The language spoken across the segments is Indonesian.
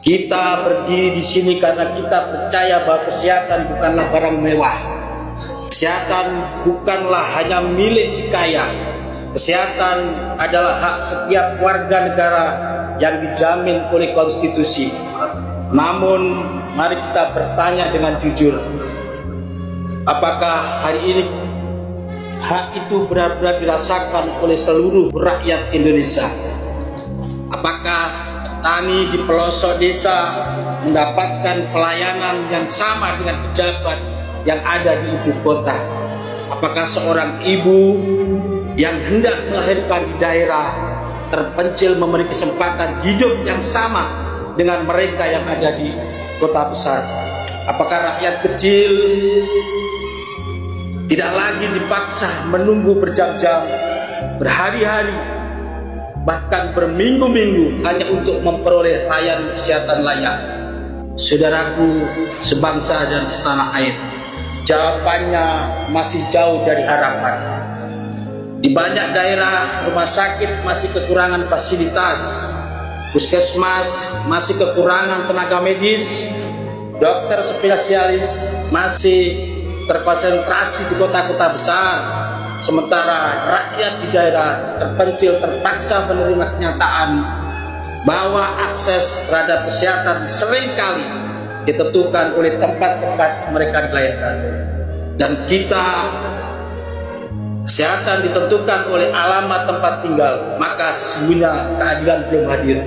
Kita berdiri di sini karena kita percaya bahwa kesehatan bukanlah barang mewah. Kesehatan bukanlah hanya milik si kaya. Kesehatan adalah hak setiap warga negara yang dijamin oleh konstitusi. Namun, mari kita bertanya dengan jujur. Apakah hari ini hak itu benar-benar dirasakan oleh seluruh rakyat Indonesia? Apakah petani di pelosok desa mendapatkan pelayanan yang sama dengan pejabat yang ada di ibu kota? Apakah seorang ibu yang hendak melahirkan di daerah terpencil memiliki kesempatan hidup yang sama dengan mereka yang ada di kota besar? Apakah rakyat kecil tidak lagi dipaksa menunggu berjam-jam, berhari-hari, bahkan berminggu-minggu hanya untuk memperoleh layanan kesehatan layak? Saudaraku sebangsa dan setanah air, jawabannya masih jauh dari harapan. Di banyak daerah rumah sakit masih kekurangan fasilitas, puskesmas masih kekurangan tenaga medis, dokter spesialis masih terkonsentrasi di kota-kota besar, sementara rakyat di daerah terpencil terpaksa menerima kenyataan bahwa akses terhadap kesehatan seringkali ditentukan oleh tempat-tempat mereka dilahirkan. Dan kita, kesehatan ditentukan oleh alamat tempat tinggal, maka sesungguhnya keadilan belum hadir.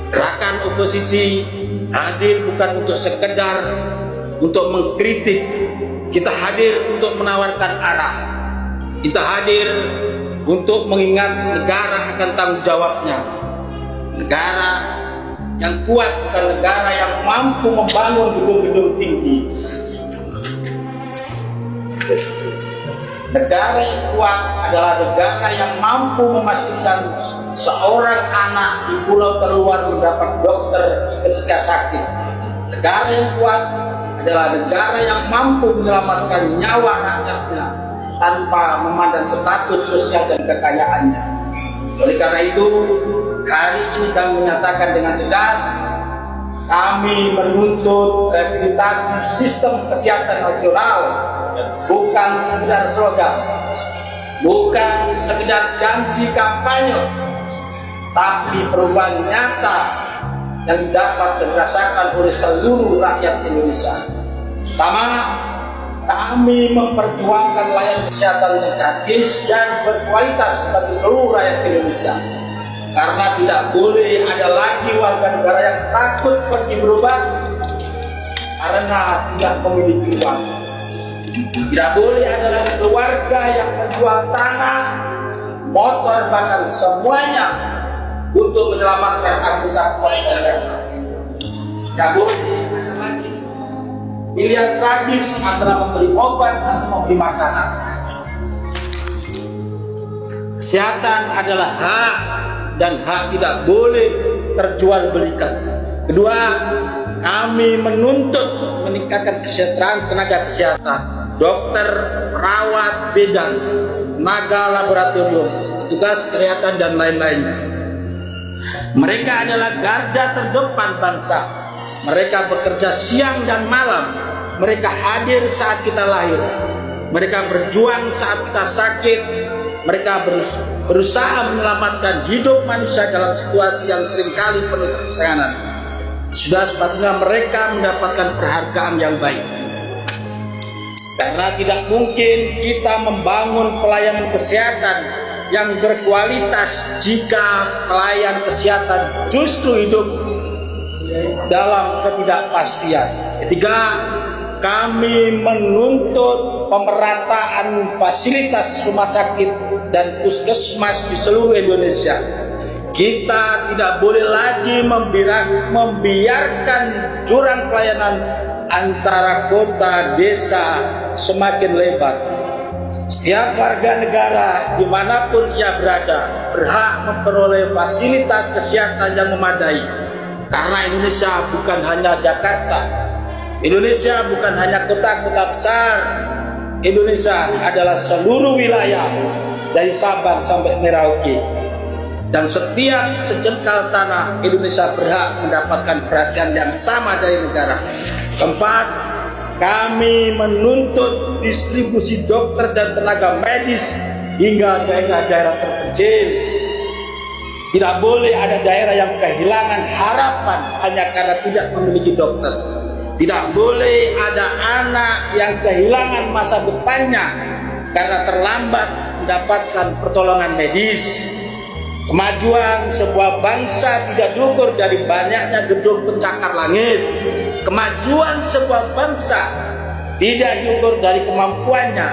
Gerakan oposisi hadir bukan untuk sekedar untuk mengkritik, kita hadir untuk menawarkan arah. Kita hadir untuk mengingat negara akan tanggung jawabnya. Negara yang kuat bukan negara yang mampu membangun gedung-gedung tinggi. Negara yang kuat adalah negara yang mampu memastikan seorang anak di pulau terluar mendapat dokter ketika sakit. Negara yang kuat adalah negara yang mampu menyelamatkan nyawa rakyatnya tanpa memandang status sosial dan kekayaannya. Oleh karena itu, hari ini kami menyatakan dengan tegas, kami menuntut revitalisasi sistem kesehatan nasional, bukan sekedar slogan, bukan sekedar janji kampanye, tapi perubahan nyata yang dapat dirasakan oleh seluruh rakyat Indonesia. Pertama, kami memperjuangkan layanan kesehatan yang gratis dan berkualitas bagi seluruh rakyat Indonesia. Karena tidak boleh ada lagi warga negara yang takut pergi berobat karena tidak memiliki uang. Tidak boleh ada lagi keluarga yang menjual tanah, motor, bahkan semuanya untuk menyelamatkan anggota keluarga. Tidak boleh ada lagi pilihan tragis antara membeli obat atau membeli makanan. Kesehatan adalah hak dan hak tidak boleh terjual belikan. Kedua, kami menuntut meningkatkan kesejahteraan tenaga kesehatan, dokter, perawat, bidan, tenaga laboratorium, petugas kesehatan dan lain-lainnya. Mereka adalah garda terdepan bangsa. Mereka bekerja siang dan malam. Mereka hadir saat kita lahir. Mereka berjuang saat kita sakit. Mereka berusaha menyelamatkan hidup manusia dalam situasi yang seringkali penuh tekanan. Sudah sepatutnya mereka mendapatkan penghargaan yang baik. Karena tidak mungkin kita membangun pelayanan kesehatan yang berkualitas jika pelayan kesehatan justru hidup dalam ketidakpastian. Ketiga, kami menuntut pemerataan fasilitas rumah sakit dan puskesmas di seluruh Indonesia. Kita tidak boleh lagi membiarkan jurang pelayanan antara kota desa semakin lebar. Setiap warga negara dimanapun ia berada berhak memperoleh fasilitas kesehatan yang memadai. Karena Indonesia bukan hanya Jakarta, Indonesia bukan hanya kota-kota besar, Indonesia adalah seluruh wilayah dari Sabang sampai Merauke. dan setiap sejengkal tanah Indonesia berhak mendapatkan perhatian yang sama dari negara. Keempat, kami menuntut distribusi dokter dan tenaga medis hingga daerah-daerah terpencil. Tidak boleh ada daerah yang kehilangan harapan hanya karena tidak memiliki dokter. Tidak boleh ada anak yang kehilangan masa depannya karena terlambat mendapatkan pertolongan medis. Kemajuan sebuah bangsa tidak diukur dari banyaknya gedung pencakar langit. Kemajuan sebuah bangsa tidak diukur dari kemampuannya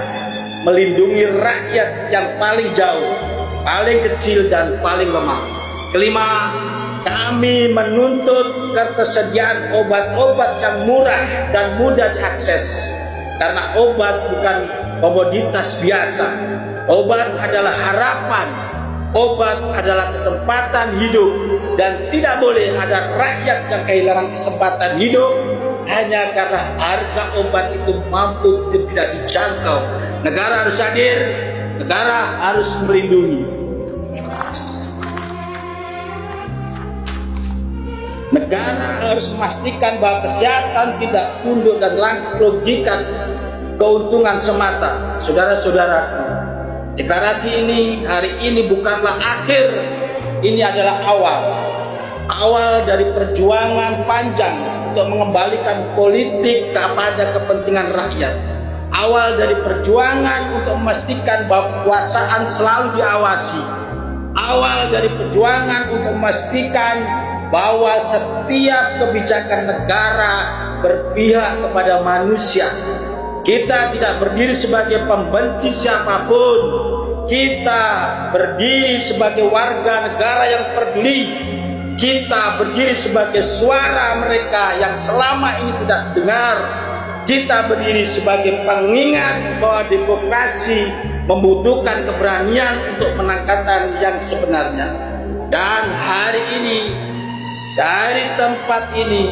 melindungi rakyat yang paling jauh, paling kecil dan paling lemah. Kelima, kami menuntut ketersediaan obat-obat yang murah dan mudah diakses. Karena obat bukan komoditas biasa. Obat adalah harapan. Obat adalah kesempatan hidup. Dan tidak boleh ada rakyat yang kehilangan kesempatan hidup hanya karena harga obat itu mampu tidak dijangkau. Negara harus hadir, negara harus melindungi. Negara harus memastikan bahwa kesehatan tidak tunduk dan merugikan keuntungan semata. Saudara-saudaraku, deklarasi ini hari ini bukanlah akhir, ini adalah awal dari perjuangan panjang untuk mengembalikan politik kepada kepentingan rakyat. Awal dari perjuangan untuk memastikan bahwa kekuasaan selalu diawasi. Awal dari perjuangan untuk memastikan bahwa setiap kebijakan negara berpihak kepada manusia. Kita tidak berdiri sebagai pembenci siapapun. Kita berdiri sebagai warga negara yang peduli. Kita berdiri sebagai suara mereka yang selama ini tidak dengar. Kita berdiri sebagai pengingat bahwa demokrasi membutuhkan keberanian untuk menangkapkan yang sebenarnya. Dan hari ini dari tempat ini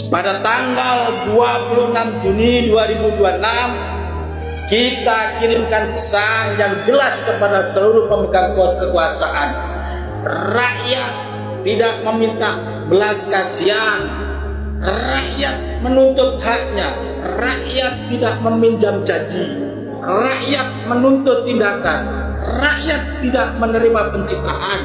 pada tanggal 26 Juni 2026 kita kirimkan pesan yang jelas kepada seluruh pemegang kekuasaan. Rakyat tidak meminta belas kasihan. Rakyat menuntut haknya. Rakyat tidak meminjam janji. Rakyat menuntut tindakan. Rakyat tidak menerima pencitraan.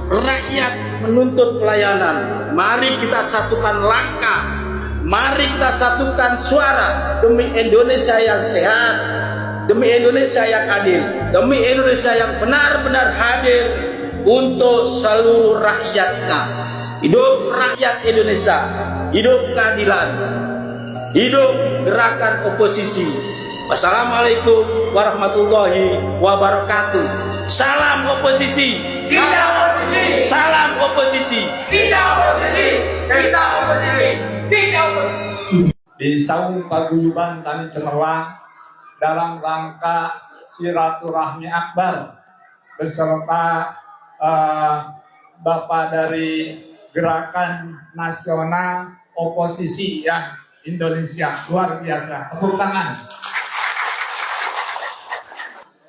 Rakyat menuntut pelayanan. Mari kita satukan langkah. Mari kita satukan suara demi Indonesia yang sehat, demi Indonesia yang adil, demi Indonesia yang benar-benar hadir untuk seluruh rakyatnya. Hidup rakyat Indonesia, hidup keadilan, hidup gerakan oposisi. Wassalamualaikum warahmatullahi wabarakatuh. Salam oposisi. Tidak oposisi. Salam oposisi. Tidak oposisi. Kita oposisi. Tidak oposisi. Di saung paguyuban Tani Cemerlang dalam rangka silaturahmi akbar beserta Bapak dari Gerakan Nasional Oposisi ya Indonesia, luar biasa, tepuk tangan.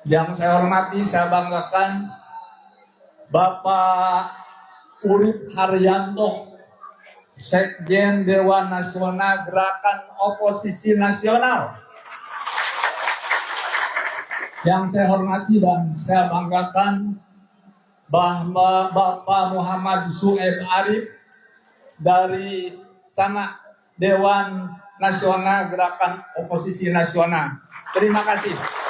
Yang saya hormati, saya banggakan Bapak Urip Haryanto, Sekjen Dewan Nasional Gerakan Oposisi Nasional. Yang saya hormati dan saya banggakan Bapak Muhammad Sueb Arif dari sana Dewan Nasional Gerakan Oposisi Nasional. Terima kasih.